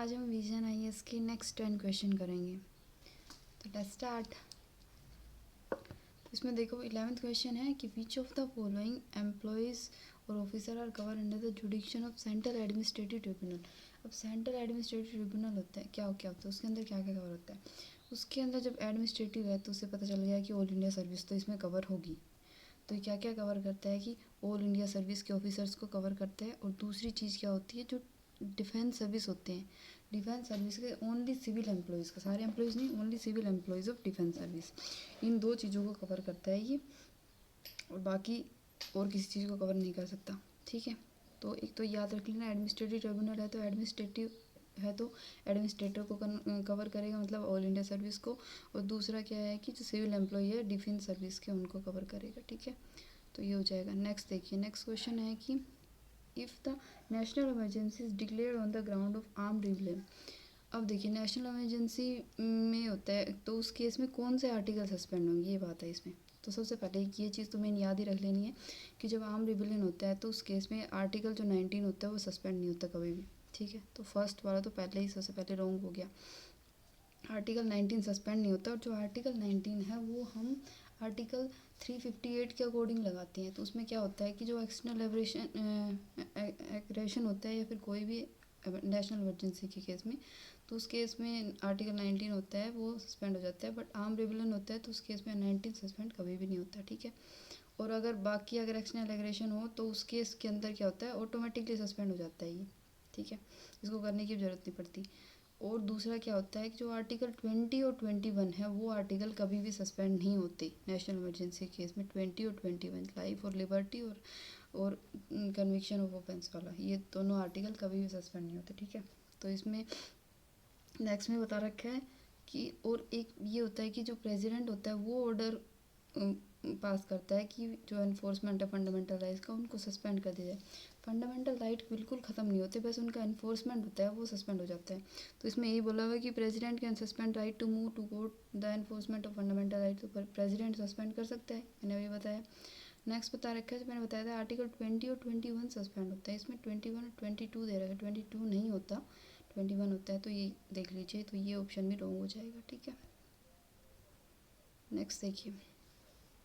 आज हम vision IAS के नेक्स्ट 10 क्वेश्चन करेंगे। तो लेट्स स्टार्ट। इसमें देखो 11th क्वेश्चन है कि which of the following employees और officer are cover under the jurisdiction of central administrative tribunal. अब सेंट्रल एडमिनिस्ट्रेटिव ट्रिब्यूनल होता है, क्या होता है उसके अंदर क्या क्या कवर होता है। उसके अंदर जब एडमिनिस्ट्रेटिव है तो उससे पता चल गया कि ऑल इंडिया सर्विस तो इसमें कवर होगी। तो क्या क्या कवर करता है कि ऑल इंडिया सर्विस के ऑफिसर्स को कवर करता है। और दूसरी चीज़ क्या होती है, जो डिफेंस सर्विस होते हैं, डिफेंस सर्विस के ओनली सिविल एम्प्लॉयज़ का, सारे एम्प्लॉयज़ नहीं, only civil employees of defence service, इन दो चीज़ों को कवर करता है ये, और बाकी और किसी चीज़ को कवर नहीं कर सकता। ठीक है, तो एक तो याद रख लेना, एडमिनिस्ट्रेटिव ट्रिब्यूनल है तो एडमिनिस्ट्रेटिव है तो एडमिनिस्ट्रेटर को कवर करेगा, मतलब ऑल इंडिया सर्विस को। और दूसरा क्या है कि जो सिविल एम्प्लॉय है डिफेंस सर्विस के, उनको कवर करेगा। ठीक है, तो ये हो जाएगा। नेक्स्ट देखिए, नेक्स्ट क्वेश्चन है कि if the national emergency is declared on the ground of armed rebellion. अब देखिए नेशनल इमरजेंसी में होता है तो उस केस में कौन से आर्टिकल सस्पेंड होंगे, ये बात है इसमें। तो सबसे पहले ये चीज़ तो मैंने याद ही रख लेनी है कि जब आर्म रिबेलियन होता है तो उस केस में आर्टिकल जो 19 होता है वो सस्पेंड नहीं होता कभी भी। ठीक है, तो फर्स्ट वाला तो पहले ही सबसे पहले रॉन्ग हो गया, आर्टिकल 19 सस्पेंड नहीं होता। और जो आर्टिकल 19 है वो हम आर्टिकल 358 के अकॉर्डिंग लगाते हैं। तो उसमें क्या होता है कि जो एक्सटर्नल एग्रेशन होता है या फिर कोई भी नेशनल इमरजेंसी के केस में, तो उस केस में आर्टिकल 19 होता है वो सस्पेंड हो जाता है। बट आर्म रिबेलियन होता है तो उस केस में 19 सस्पेंड कभी भी नहीं होता। ठीक है, और अगर बाकी अगर एक्सटर्नल एग्रेशन हो तो उस केस के अंदर क्या होता है, ऑटोमेटिकली सस्पेंड हो जाता है ये। ठीक है, इसको करने की ज़रूरत नहीं पड़ती। और दूसरा क्या होता है कि जो आर्टिकल 20 और 21 है वो आर्टिकल कभी भी सस्पेंड नहीं होते नेशनल इमरजेंसी केस में। 20 और 21 लाइफ और लिबर्टी और कन्विक्शन ऑफ ऑफेंस वाला, ये दोनों आर्टिकल कभी भी सस्पेंड नहीं होते। ठीक है, तो इसमें नेक्स्ट में बता रखा है कि और एक ये होता है कि जो प्रेसिडेंट होता है वो ऑर्डर पास करता है कि जो एनफोर्समेंट है फंडामेंटल राइट्स का उनको सस्पेंड कर दिया जाए। फंडामेंटल राइट बिल्कुल ख़त्म नहीं होते, बस उनका एनफोर्समेंट होता है वो सस्पेंड हो जाता है। तो इसमें यही बोला हुआ है कि president can suspend right to move to court the enforcement of fundamental right. तो प्रेसिडेंट सस्पेंड कर सकता है, मैंने अभी बताया। नेक्स्ट बता रखा है, जो मैंने बताया था आर्टिकल 20 और 21 सस्पेंड होता है। इसमें 21 और 22 दे रखा है, 22 नहीं होता, 21 होता है, तो ये देख लीजिए। तो ये ऑप्शन भी रॉन्ग हो जाएगा। ठीक है, नेक्स्ट देखिए,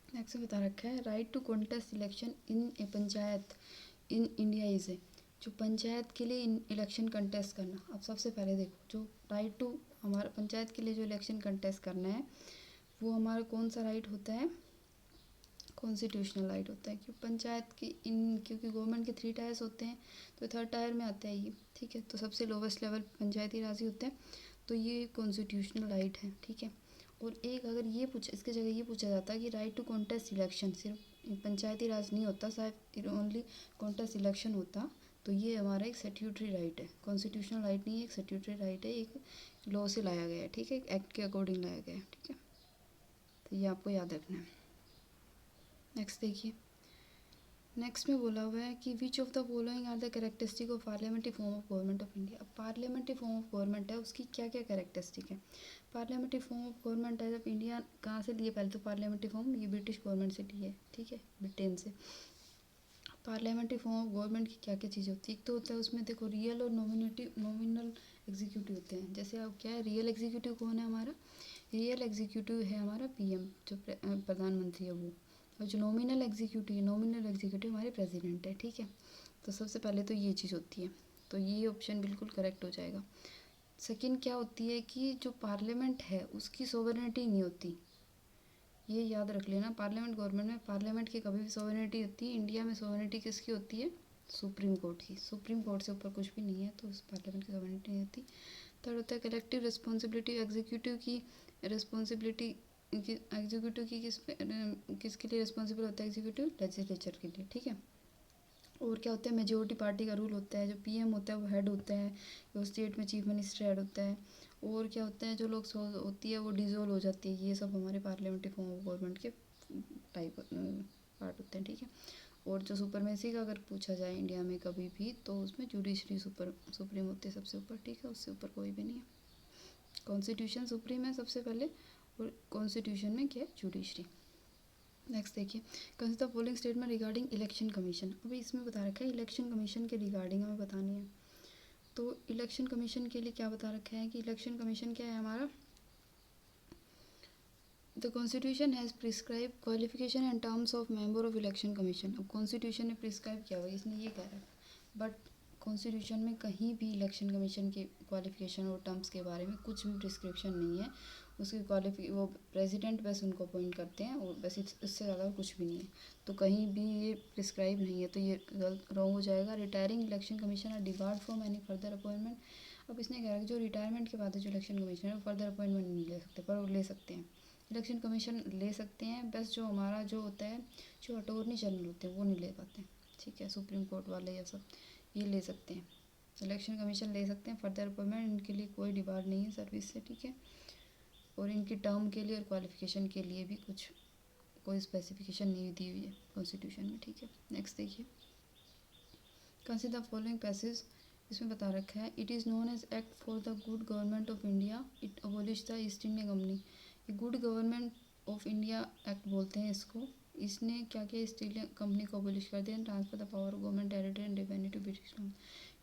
नेक्स्ट बता रखा है right to contest election in a panchayat in India is a. जो पंचायत के लिए इलेक्शन कंटेस्ट करना, अब सबसे पहले देखो जो राइट टू हमारा पंचायत के लिए जो इलेक्शन कंटेस्ट करना है वो हमारा कौन सा राइट होता है, कॉन्स्टिट्यूशनल राइट होता है। क्योंकि पंचायत की क्योंकि गवर्नमेंट के 3 टायर्स होते हैं तो 3rd टायर में आता है ये। ठीक है, तो सबसे लोवेस्ट लेवल पंचायती राज ही होते हैं, तो ये कॉन्स्टिट्यूशनल राइट है। ठीक है, और एक अगर ये इसके जगह ये पूछा जाता है कि राइट टू कॉन्टेस्ट इलेक्शन, सिर्फ पंचायती राज नहीं होता, शायद ओनली कॉन्टेस्ट इलेक्शन होता, तो ये हमारा एक स्टैट्यूटरी राइट है, कॉन्स्टिट्यूशनल राइट नहीं है, एक स्टैट्यूटरी राइट है, एक लॉ से लाया गया है। ठीक है, एक एक्ट के अकॉर्डिंग लाया गया है। ठीक है, तो ये आपको याद रखना है। नेक्स्ट देखिए, नेक्स्ट में बोला हुआ है कि which of the following are the characteristic of parliamentary form of government of India. अब पार्लियामेंट्री फॉर्म ऑफ गवर्नमेंट है उसकी क्या क्या कैरेक्टरिस्टिक है। पार्लियामेंट्री फॉर्म ऑफ गवर्नमेंट है, जब इंडिया कहाँ से लिए, पहले तो पार्लियामेंट्री फॉर्म ये ब्रिटिश गवर्नमेंट से लिए। ठीक है, ब्रिटेन से। पार्लियामेंट्री फॉर्म ऑफ गवर्नमेंट की क्या क्या चीज़ें होती है, एक तो होता है उसमें देखो रियल और नॉमिनल एग्जीक्यूटिव होते हैं। जैसे अब क्या है, रियल एग्जीक्यूटिव कौन है हमारा, रियल एग्जीक्यूटिव है हमारा पीएम, जो प्रधानमंत्री है वो। और जो नॉमिनल एग्जीक्यूटिव हमारे प्रेसिडेंट है। ठीक है, तो सबसे पहले तो ये चीज़ होती है, तो ये ऑप्शन बिल्कुल करेक्ट हो जाएगा। सेकंड क्या होती है कि जो पार्लियामेंट है उसकी सोवरेनिटी नहीं होती, ये याद रख लेना। पार्लियामेंट गवर्नमेंट में पार्लियामेंट की कभी भी सोवरेनिटी होती है, इंडिया में सोवरेनिटी किसकी होती है, सुप्रीम कोर्ट की। सुप्रीम कोर्ट से ऊपर कुछ भी नहीं है, तो उस पार्लियामेंट की सोवरेनिटी नहीं होती। थर्ड होता है कलेक्टिव रिस्पॉन्सिबिलिटी, एग्जीक्यूटिव की रिस्पॉन्सिबिलिटी, एग्जीक्यूटिव की किसके लिए रिस्पॉन्सिबल होता है एग्जीक्यूटिव, लेजिस्लेचर के लिए। ठीक है, और क्या होता है, मेजोरिटी पार्टी का रूल होता है, जो पीएम होता है वो हेड होता है, वो स्टेट में चीफ मिनिस्टर हेड होता है। और क्या होता है, जो लोग होती है वो डिजोल्व हो जाती है। ये सब हमारे पार्लियामेंट्री फॉर्म ऑफ गवर्नमेंट के टाइप पार्ट होते हैं। ठीक है, और जो सुपरमेसी का अगर पूछा जाए इंडिया में कभी भी, तो उसमें जुडिशरी सुप्रीम होती है सबसे ऊपर। ठीक है, उससे ऊपर कोई भी नहीं है। कॉन्स्टिट्यूशन सुप्रीम है सबसे पहले, और कॉन्स्टिट्यूशन में क्या है, जुडिशरी। नेक्स्ट देखिए, consider the following statement regarding election commission. अभी इसमें बता रखा है इलेक्शन कमीशन के रिगार्डिंग हमें बतानी है। तो इलेक्शन कमीशन के लिए क्या बता रखा है कि इलेक्शन कमीशन क्या है हमारा, the constitution has prescribe qualification and terms of member of election commission. अब कॉन्स्टिट्यूशन ने प्रिस्क्राइब किया हुआ, इसने ये कह रहा है, बट कॉन्स्टिट्यूशन में कहीं भी इलेक्शन कमीशन के क्वालिफिकेशन और टर्म्स के बारे में कुछ भी प्रिस्क्रिप्शन नहीं है। उसकी वो प्रेसिडेंट बस उनको अपॉइंट करते हैं और बस इससे ज़्यादा कुछ भी नहीं है। तो कहीं भी ये प्रिस्क्राइब नहीं है, तो ये गलत रॉन्ग हो जाएगा। Retiring election commission are debarred from any further appointment. अब इसने कहा कि जो रिटायरमेंट के बाद है जो इलेक्शन कमीशन है वो फर्दर अपॉइंटमेंट नहीं ले सकते, पर वो ले सकते हैं, इलेक्शन कमीशन ले सकते हैं। बस जो हमारा जो होता है, जो अटॉर्नी जनरल होते हैं वो नहीं ले पाते, ठीक है, सुप्रीम कोर्ट वाले ये सब ये ले सकते हैं, इलेक्शन कमीशन ले सकते हैं। फर्दर अपॉइंटमेंट इनके लिए कोई डिमांड नहीं है सर्विस से, ठीक है। और इनकी टर्म के लिए और क्वालिफिकेशन के लिए भी कुछ कोई स्पेसिफिकेशन नहीं दी हुई है कॉन्स्टिट्यूशन में, ठीक है। नेक्स्ट देखिए, कंसीडर द फॉलोइंग पैसेज, इसमें बता रखा है, it is known as act for the good government of India, it abolish the East India company. ये good government of India act बोलते हैं इसको। इसने क्या किया, ईस्ट इंडिया कंपनी को अबॉलिश कर दिया, transfer the power of government territory and revenue to British.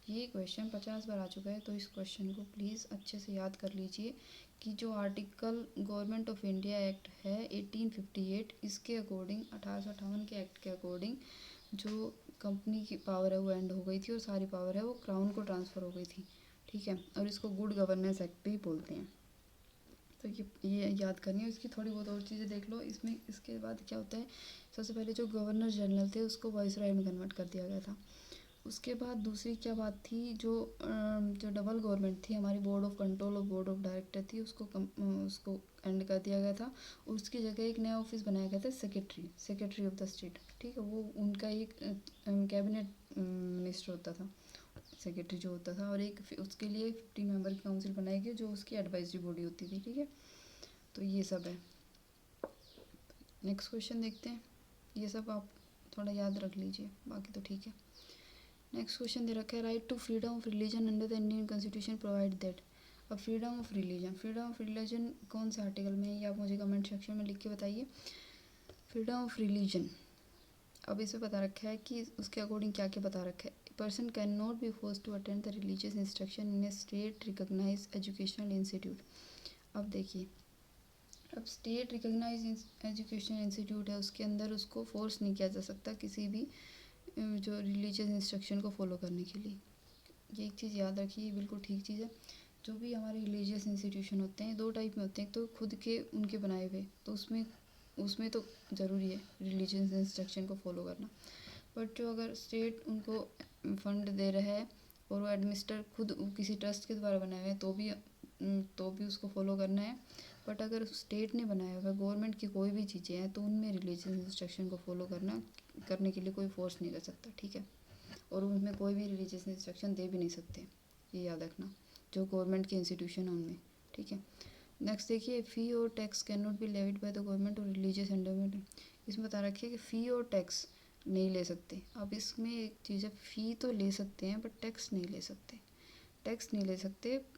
ये क्वेश्चन 50 बार आ चुका है, तो इस क्वेश्चन को प्लीज़ अच्छे से याद कर लीजिए कि जो article government of India act है 1858, इसके अकॉर्डिंग 1858 के एक्ट के अकॉर्डिंग जो कंपनी की पावर है वो एंड हो गई थी और सारी पावर है वो क्राउन को ट्रांसफ़र हो गई थी, ठीक है। और इसको गुड गवर्नेंस एक्ट भी बोलते हैं, तो ये याद करनी है। इसकी थोड़ी बहुत और चीज़ें देख लो इसमें। इसके बाद क्या होता है, सबसे पहले जो गवर्नर जनरल थे उसको वाइसराय में कन्वर्ट कर दिया गया था। उसके बाद दूसरी क्या बात थी, जो डबल गवर्नमेंट थी हमारी, बोर्ड ऑफ कंट्रोल और बोर्ड ऑफ डायरेक्टर थी, उसको एंड कर दिया गया था। और उसकी जगह एक नया ऑफिस बनाया गया था, सेक्रेटरी ऑफ द स्टेट, ठीक है। वो उनका एक कैबिनेट मिनिस्टर होता था, सेक्रेटरी जो होता था, और एक उसके लिए 15 मेंबर की काउंसिल बनाई गई जो उसकी एडवाइजरी बॉडी होती थी, ठीक है। तो ये सब है। नेक्स्ट क्वेश्चन देखते हैं, ये सब आप थोड़ा याद रख लीजिए, बाकी तो ठीक है। नेक्स्ट क्वेश्चन दे रखा है, right to freedom of religion under the Indian constitution provide that. अब फ्रीडम ऑफ रिलीजन कौन से आर्टिकल में है, ये आप मुझे कमेंट सेक्शन में लिख के बताइए। फ्रीडम ऑफ रिलीजन, अब इसे बता रखा है कि उसके अकॉर्डिंग क्या क्या बता रखा है, person can not be force to attend the religious instruction in a state recognise educational institute. अब देखिए, अब स्टेट रिकॉग्नाइज एजुकेशनल इंस्टीट्यूट है, उसके अंदर उसको फोर्स नहीं किया जा सकता किसी भी जो रिलीजियस इंस्ट्रक्शन को फॉलो करने के लिए। ये एक चीज़ याद रखिए, बिल्कुल ठीक चीज़ है। जो भी हमारे रिलीजियस इंस्टीट्यूशन होते हैं दो टाइप में होते हैं, एक तो खुद के उनके बनाए हुए, तो उसमें तो ज़रूरी है रिलीजियस इंस्ट्रक्शन को फॉलो करना। बट जो अगर स्टेट उनको फंड दे रहा है और वो एडमिनिस्टर खुद किसी ट्रस्ट के द्वारा बनाए हुए हैं, तो भी उसको फॉलो करना है। बट अगर स्टेट ने बनाया हुआ गवर्नमेंट की कोई भी चीज़ें हैं तो उनमें रिलीजियस इंस्ट्रक्शन को फॉलो करने के लिए कोई फोर्स नहीं कर सकता, ठीक है। और उनमें कोई भी रिलीजियस इंस्ट्रक्शन दे भी नहीं सकते, ये याद रखना, जो गवर्नमेंट के इंस्टीट्यूशन है उनमें, ठीक है। नेक्स्ट देखिए, फ़ी और tax can not be levied by the government और रिलीजियस एंडोमेंट। इसमें बता रखिए कि फ़ी और टैक्स नहीं ले सकते। अब इसमें एक चीज़ है, फ़ी तो ले सकते हैं बट टैक्स नहीं ले सकते,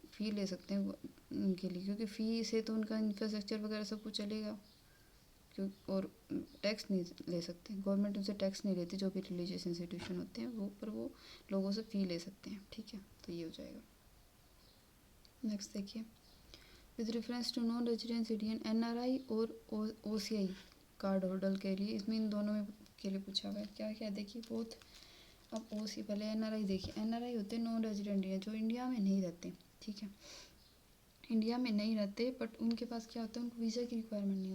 फ़ी ले सकते हैं उनके लिए, क्योंकि फ़ी से तो उनका इंफ्रास्ट्रक्चर वगैरह सब कुछ चलेगा, और टैक्स नहीं ले सकते, गवर्नमेंट उनसे टैक्स नहीं लेती जो भी रिलीजियस इंस्टीट्यूशन होते हैं वो, पर वो लोगों से फ़ी ले सकते हैं, ठीक है। तो ये हो जाएगा। नेक्स्ट देखिए, with reference to non resident Indian NRI और OCI कार्ड होल्डर के लिए, इसमें इन दोनों में के लिए पूछा हुआ है, क्या क्या देखिए बोथ। अब पहले NRI देखिए, NRI होते हैं नॉन रेजिडेंट इंडियन, जो इंडिया में नहीं रहते, ठीक है, इंडिया में नहीं रहते, बट उनके पास क्या होता है, उनको वीज़ा की रिक्वायरमेंट नहीं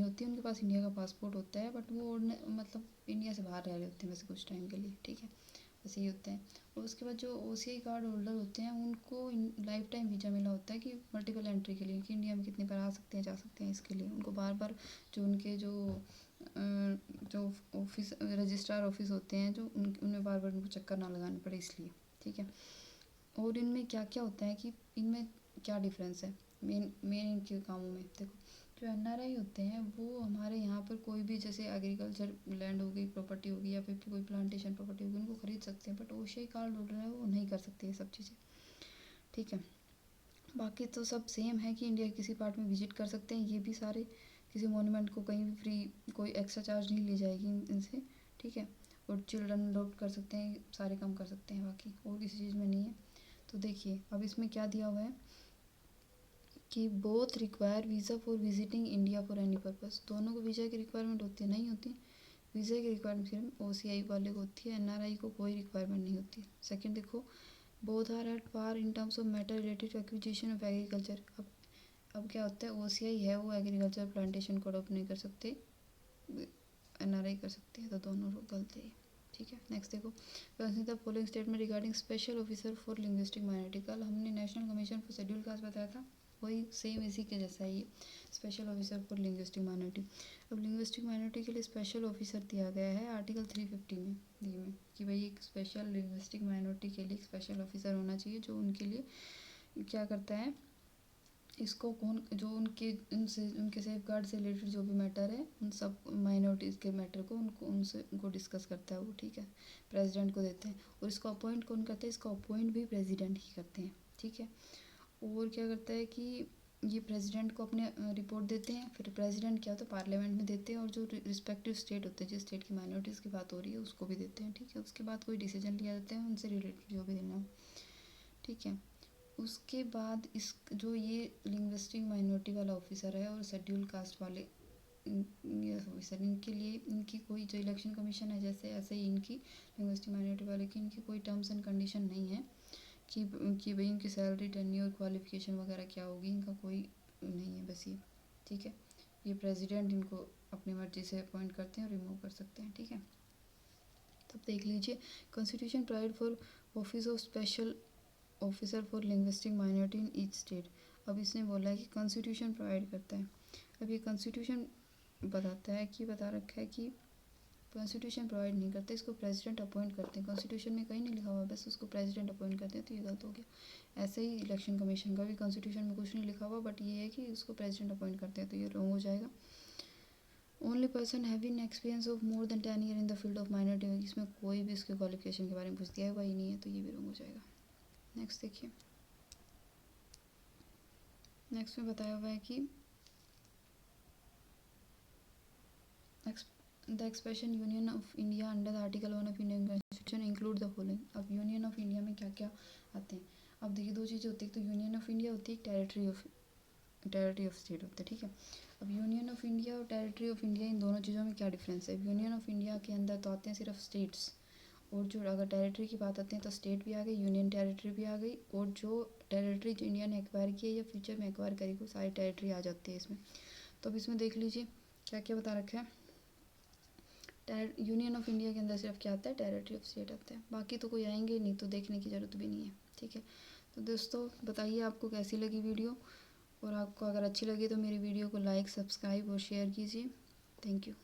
होती, उनके पास इंडिया का पासपोर्ट होता है, बट वो मतलब इंडिया से बाहर रह रहे होते हैं वैसे कुछ टाइम के लिए, ठीक है, वैसे ही होते हैं। और उसके बाद जो OCI कार्ड होल्डर होते हैं उनको लाइफ टाइम वीज़ा मिला होता है कि मल्टीपल एंट्री के लिए, कि इंडिया में कितनी बार आ सकते हैं जा सकते हैं, इसके लिए उनको बार बार जो उनके जो ऑफिस रजिस्ट्रार ऑफिस होते हैं जो उनमें बार बार उनको चक्कर ना लगाने पड़े, इसलिए, ठीक है। और इनमें क्या क्या होता है कि इनमें क्या डिफरेंस है मेन इनके कामों में, देखो, जो NRI होते हैं वो हमारे यहाँ पर कोई भी जैसे एग्रीकल्चर लैंड हो गई, प्रॉपर्टी होगी, या फिर कोई प्लांटेशन प्रॉपर्टी होगी, उनको खरीद सकते हैं, बट OCI कार्ड होल्डर है वो नहीं कर सकते ये सब चीज़ें, ठीक है। बाकी तो सब सेम है कि इंडिया के किसी पार्ट में विजिट कर सकते हैं ये भी सारे, किसी मोन्यूमेंट को कहीं भी फ्री, कोई एक्स्ट्रा चार्ज नहीं ली जाएगी इनसे, ठीक है। और चिल्ड्रन अडॉप्ट कर सकते हैं, सारे काम कर सकते हैं, बाकी और किसी चीज़ में नहीं है। तो देखिए अब इसमें क्या दिया हुआ है कि both require visa for visiting India for any purpose. दोनों को वीज़ा की रिक्वायरमेंट होती है? नहीं होती। वीज़ा की रिक्वायरमेंट सिर्फ OCI वाले को होती है, NRI को कोई रिक्वायरमेंट नहीं होती। सेकंड देखो, both are at par in terms of matter related to acquisition of agriculture. अब क्या होता है, OCI है वो एग्रीकल्चर प्लांटेशन को अडॉप्ट नहीं कर सकते, NRI कर सकते हैं, तो दोनों गलत है, ठीक है। नेक्स्ट देखो, the following statement regarding special officer for linguistic minority. कल हमने national commission for schedule caste बताया था, वही सेम इसी के जैसा ही special officer for linguistic minority. अब लिंग्विस्टिक माइनॉरिटी के लिए स्पेशल ऑफिसर दिया गया है आर्टिकल 350 में दी में कि भाई एक स्पेशल लिंग्विस्टिक माइनॉरिटी के लिए स्पेशल ऑफिसर होना चाहिए जो उनके लिए क्या करता है, इसको कौन जो उनके सेफ गार्ड से रिलेटेड जो भी मैटर है उन सब माइनॉरिटीज़ के मैटर को उनको डिस्कस करता है वो, ठीक है। प्रेसिडेंट को देते हैं और इसको अपॉइंट कौन करता है, इसको अपॉइंट भी प्रेसिडेंट ही करते हैं, ठीक है। और क्या करता है कि ये प्रेसिडेंट को अपने रिपोर्ट देते हैं, फिर प्रेसिडेंट क्या होता है पार्लियामेंट में देते हैं और जो रिस्पेक्टिव स्टेट होते हैं जिस स्टेट की माइनॉरिटीज़ की बात हो रही है उसको भी देते हैं, ठीक है। उसके बाद कोई डिसीजन लिया जाता है उनसे रिलेटेड जो भी देना हो, ठीक है। उसके बाद इस जो ये लिंग्विस्टिक माइनॉरिटी वाला ऑफिसर है और शेड्यूल कास्ट वाले ऑफिसर, इनके लिए इनकी कोई जो इलेक्शन कमीशन है जैसे ऐसे ही इनकी लिंग्विस्टिक माइनॉरिटी वाले की इनकी कोई टर्म्स एंड कंडीशन नहीं है कि भाई इनकी सैलरी टेन्योर क्वालिफिकेशन वगैरह क्या होगी, इनका कोई नहीं है बस ये, ठीक है। ये प्रेसिडेंट इनको अपनी मर्जी से अपॉइंट करते हैं और रिमूव कर सकते हैं, ठीक है। तब देख लीजिए, constitution provide for office of special officer for linguistic minority in each state. अब इसने बोला है कि कॉन्स्टिट्यूशन प्रोवाइड करता है। अब ये कॉन्स्टिट्यूशन बताता है कि बता रखा है कि कॉन्स्टिट्यूशन प्रोवाइड नहीं करते, इसको प्रेसिडेंट अपॉइंट करते हैं। कॉन्स्टिट्यूशन में कहीं नहीं लिखा हुआ, बस उसको प्रेसिडेंट अपॉइंट करते हैं, तो ये गलत हो गया। ऐसे ही इलेक्शन कमीशन का भी कॉन्स्टिट्यूशन में कुछ नहीं लिखा हुआ, बट ये है कि उसको प्रेसिडेंट अपॉइंट करते हैं, तो ये रॉन्ग हो जाएगा। Only person having experience of more than 10 year in the field of minority, इसमें कोई भी इसके क्वालिफिकेशन के बारे में पूछ दिया है वही नहीं है, तो ये भी रॉन्ग हो जाएगा। नेक्स्ट देखिए, नेक्स्ट में बताया हुआ है कि the expression union of India under the article 1 of Indian constitution include the following. अब यूनियन ऑफ इंडिया में क्या क्या आते हैं, अब देखिए दो चीज़ें होती है, तो यूनियन ऑफ इंडिया होती है, एक टेरिटरी ऑफ स्टेट होता है, ठीक है। अब यूनियन ऑफ इंडिया और टेरिटरी ऑफ इंडिया, इन दोनों चीज़ों में क्या डिफरेंस है। यूनियन ऑफ इंडिया के अंदर तो आते हैं सिर्फ स्टेट्स, और जो अगर टेरिटरी की बात आती है तो स्टेट भी आ गई, यूनियन टेरिटरी भी आ गई, और जो टेरिटरी जो इंडिया ने एक्वायर की है या फ्यूचर में एक्वायर करेगी वो सारी टेरिटरी आ जाती है इसमें। तो अब इसमें देख लीजिए क्या क्या बता रखा है। यूनियन ऑफ इंडिया के अंदर सिर्फ क्या आता है, टेरिटरी ऑफ स्टेट आता है, बाकी तो कोई आएंगे नहीं, तो देखने की ज़रूरत भी नहीं है, ठीक है। तो दोस्तों बताइए आपको कैसी लगी वीडियो, और आपको अगर अच्छी लगी तो मेरी वीडियो को लाइक, सब्सक्राइब और शेयर कीजिए। Thank you.